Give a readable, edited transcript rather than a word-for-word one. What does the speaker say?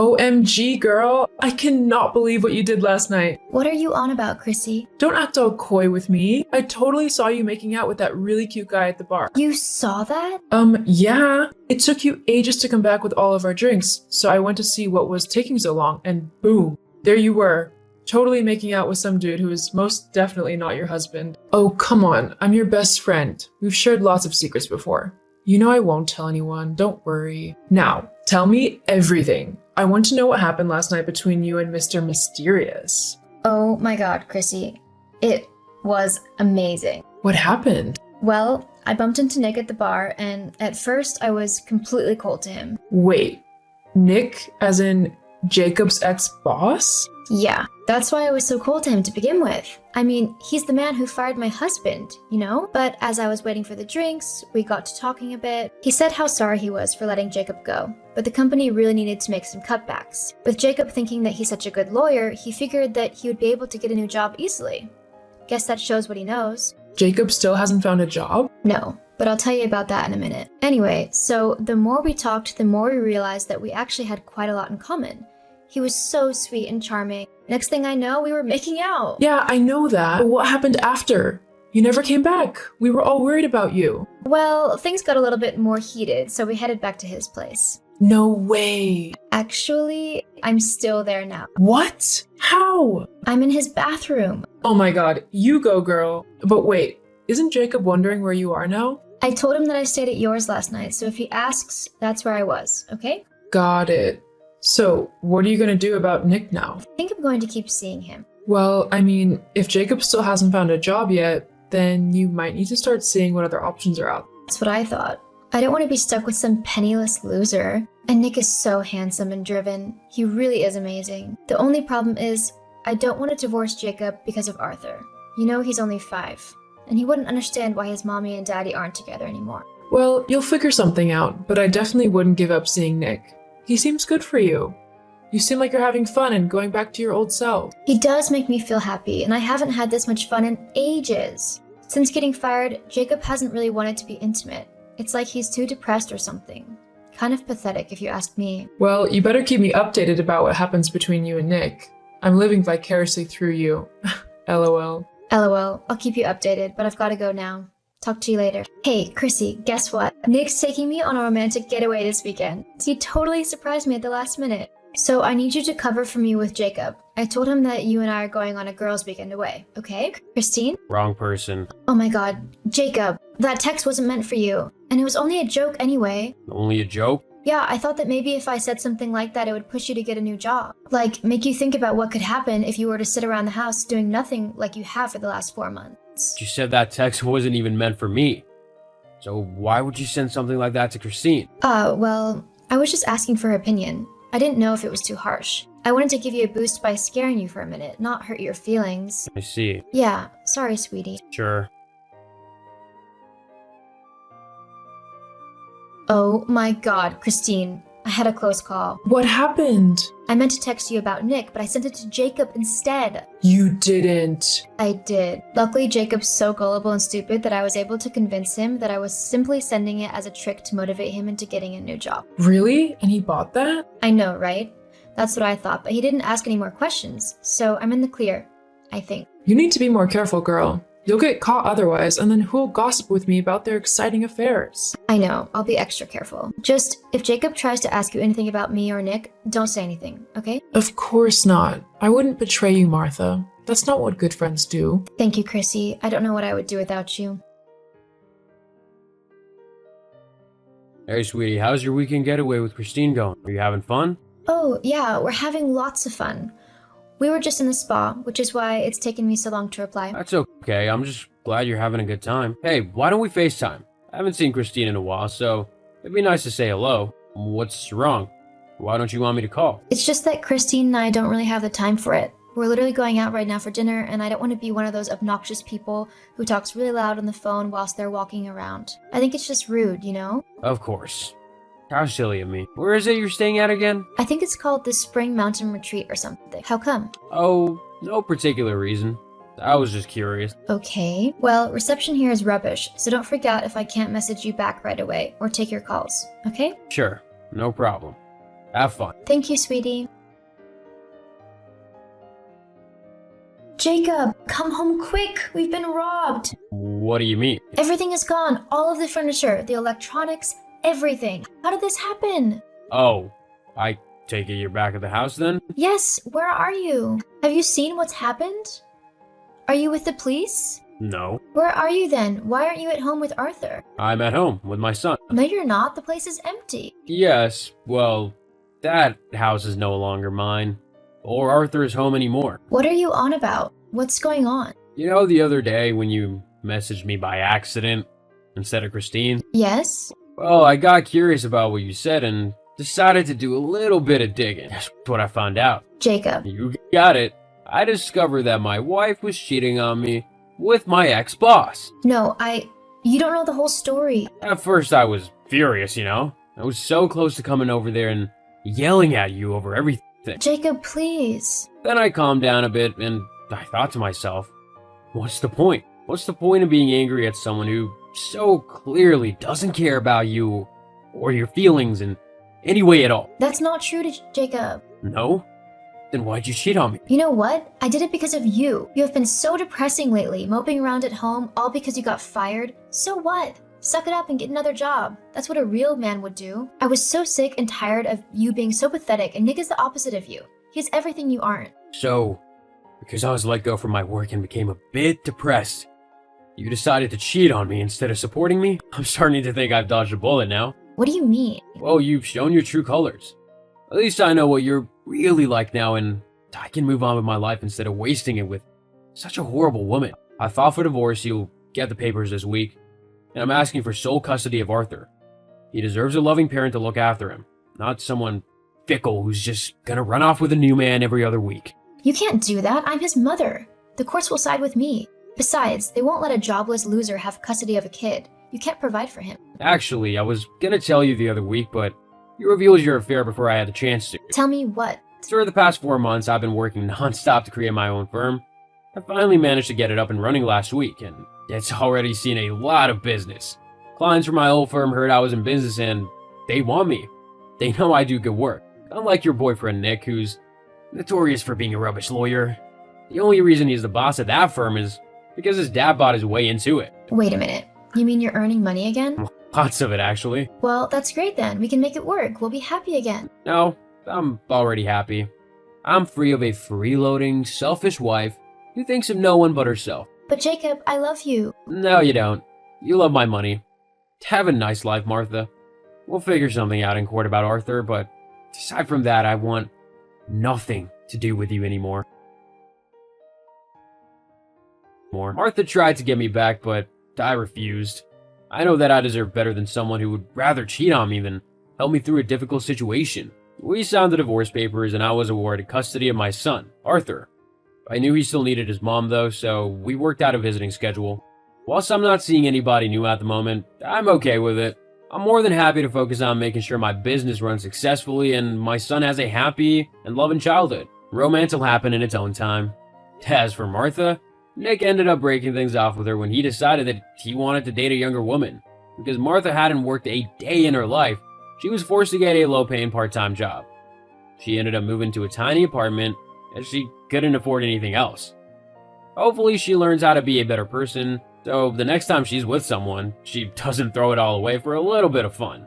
OMG, girl. I cannot believe what you did last night. What are you on about, Chrissy? Don't act all coy with me. I totally saw you making out with that really cute guy at the bar. You saw that? Yeah. It took you ages to come back with all of our drinks, so I went to see what was taking so long, and boom, there you were. Totally making out with some dude who is most definitely not your husband. Oh, come on. I'm your best friend. We've shared lots of secrets before. You know I won't tell anyone. Don't worry. Now, tell me everything. I want to know what happened last night between you and Mr. Mysterious. Oh my god, Chrissy. It was amazing. What happened? Well, I bumped into Nick at the bar, and at first I was completely cold to him. Wait, Nick as in Jacob's ex-boss? Yeah, that's why I was so cold to him to begin with. I mean, he's the man who fired my husband, you know? But as I was waiting for the drinks, we got to talking a bit. He said how sorry he was for letting Jacob go, but the company really needed to make some cutbacks. With Jacob thinking that he's such a good lawyer, he figured that he would be able to get a new job easily. Guess that shows what he knows. Jacob still hasn't found a job? No, but I'll tell you about that in a minute. Anyway, so the more we talked, the more we realized that we actually had quite a lot in common. He was so sweet and charming. Next thing I know, we were making out. Yeah, I know that. But what happened after? You never came back. We were all worried about you. Well, things got a little bit more heated, so we headed back to his place. No way. Actually, I'm still there now. What? How? I'm in his bathroom. Oh my god, you go, girl. But wait, isn't Jacob wondering where you are now? I told him that I stayed at yours last night, so if he asks, that's where I was, okay? Got it. So, what are you gonna do about Nick now? I think I'm going to keep seeing him. Well, I mean, if Jacob still hasn't found a job yet, then you might need to start seeing what other options are out. That's what I thought. I don't want to be stuck with some penniless loser. And Nick is so handsome and driven. He really is amazing. The only problem is, I don't want to divorce Jacob because of Arthur. You know, he's only 5. And he wouldn't understand why his mommy and daddy aren't together anymore. Well, you'll figure something out, but I definitely wouldn't give up seeing Nick. He seems good for you. You seem like you're having fun and going back to your old self. He does make me feel happy, and I haven't had this much fun in ages. Since getting fired, Jacob hasn't really wanted to be intimate. It's like he's too depressed or something. Kind of pathetic if you ask me. Well, you better keep me updated about what happens between you and Nick. I'm living vicariously through you. LOL. LOL, I'll keep you updated, but I've got to go now. Talk to you later. Hey, Chrissy, guess what? Nick's taking me on a romantic getaway this weekend. He totally surprised me at the last minute. So I need you to cover for me with Jacob. I told him that you and I are going on a girls' weekend away, okay? Christine? Wrong person. Oh my god, Jacob, that text wasn't meant for you. And it was only a joke anyway. Only a joke? Yeah, I thought that maybe if I said something like that, it would push you to get a new job. Like, make you think about what could happen if you were to sit around the house doing nothing like you have for the last 4 months. You said that text wasn't even meant for me. So why would you send something like that to Christine? Well, I was just asking for her opinion. I didn't know if it was too harsh. I wanted to give you a boost by scaring you for a minute, not hurt your feelings. I see. Yeah, sorry, sweetie. Sure. Oh my god, Christine. I had a close call. What happened? I meant to text you about Nick, but I sent it to Jacob instead. You didn't. I did. Luckily, Jacob's so gullible and stupid that I was able to convince him that I was simply sending it as a trick to motivate him into getting a new job. Really? And he bought that? I know, right? That's what I thought, but he didn't ask any more questions, so I'm in the clear, I think. You need to be more careful, girl. You'll get caught otherwise, and then who'll gossip with me about their exciting affairs? I know, I'll be extra careful. Just, if Jacob tries to ask you anything about me or Nick, don't say anything, okay? Of course not. I wouldn't betray you, Martha. That's not what good friends do. Thank you, Chrissy. I don't know what I would do without you. Hey, sweetie, how's your weekend getaway with Christine going? Are you having fun? Oh, yeah, we're having lots of fun. We were just in the spa, which is why it's taken me so long to reply. That's okay. I'm just glad you're having a good time. Hey, why don't we FaceTime? I haven't seen Christine in a while, so it'd be nice to say hello. What's wrong? Why don't you want me to call? It's just that Christine and I don't really have the time for it. We're literally going out right now for dinner, and I don't want to be one of those obnoxious people who talks really loud on the phone whilst they're walking around. I think it's just rude, you know? Of course. How silly of me. Where is it you're staying at again? I think it's called the Spring Mountain Retreat or something. How come? Oh, no particular reason. I was just curious. Okay. Well, reception here is rubbish, so don't freak out if I can't message you back right away or take your calls, okay? Sure, no problem. Have fun. Thank you, sweetie. Jacob, come home quick. We've been robbed. What do you mean? Everything is gone. All of the furniture, the electronics, everything. How did this happen? Oh, I take it you're back at the house then? Yes, where are you? Have you seen what's happened? Are you with the police? No. Where are you then? Why aren't you at home with Arthur? I'm at home with my son. No, you're not. The place is empty. Yes, well, that house is no longer mine. Or Arthur's home anymore. What are you on about? What's going on? You know the other day when you messaged me by accident instead of Christine? Yes? Well, I got curious about what you said and decided to do a little bit of digging. That's what I found out. Jacob. You got it. I discovered that my wife was cheating on me with my ex-boss. No, you don't know the whole story. At first I was furious, you know? I was so close to coming over there and yelling at you over everything. Jacob, please. Then I calmed down a bit and I thought to myself, what's the point? What's the point of being angry at someone who so clearly doesn't care about you or your feelings in any way at all? That's not true, Jacob. No? Then why'd you cheat on me? You know what? I did it because of you. You have been so depressing lately, moping around at home, all because you got fired. So what? Suck it up and get another job. That's what a real man would do. I was so sick and tired of you being so pathetic, and Nick is the opposite of you. He's everything you aren't. So, because I was let go from my work and became a bit depressed, you decided to cheat on me instead of supporting me? I'm starting to think I've dodged a bullet now. What do you mean? Well, you've shown your true colors. At least I know what you're really like now, and I can move on with my life instead of wasting it with such a horrible woman. I filed for divorce, you'll get the papers this week, and I'm asking for sole custody of Arthur. He deserves a loving parent to look after him, not someone fickle who's just gonna run off with a new man every other week. You can't do that. I'm his mother. The courts will side with me. Besides, they won't let a jobless loser have custody of a kid. You can't provide for him. Actually, I was gonna tell you the other week, but you revealed your affair before I had the chance to. Tell me what? For the past 4 months, I've been working non-stop to create my own firm. I finally managed to get it up and running last week, and it's already seen a lot of business. Clients from my old firm heard I was in business and they want me. They know I do good work. Unlike your boyfriend Nick, who's notorious for being a rubbish lawyer. The only reason he's the boss at that firm is because his dad bought his way into it. Wait a minute. You mean you're earning money again? Lots of it, actually. Well, that's great then. We can make it work. We'll be happy again. No, I'm already happy. I'm free of a freeloading, selfish wife who thinks of no one but herself. But Jacob, I love you. No, you don't. You love my money. Have a nice life, Martha. We'll figure something out in court about Arthur, but aside from that, I want nothing to do with you anymore. Martha tried to get me back, but I refused. I know that I deserve better than someone who would rather cheat on me than help me through a difficult situation. We signed the divorce papers and I was awarded custody of my son, Arthur. I knew he still needed his mom though, so we worked out a visiting schedule. Whilst I'm not seeing anybody new at the moment, I'm okay with it. I'm more than happy to focus on making sure my business runs successfully and my son has a happy and loving childhood. Romance will happen in its own time. As for Martha, Nick ended up breaking things off with her when he decided that he wanted to date a younger woman. Because Martha hadn't worked a day in her life, she was forced to get a low-paying part-time job. She ended up moving to a tiny apartment as she couldn't afford anything else. Hopefully she learns how to be a better person, so the next time she's with someone, she doesn't throw it all away for a little bit of fun.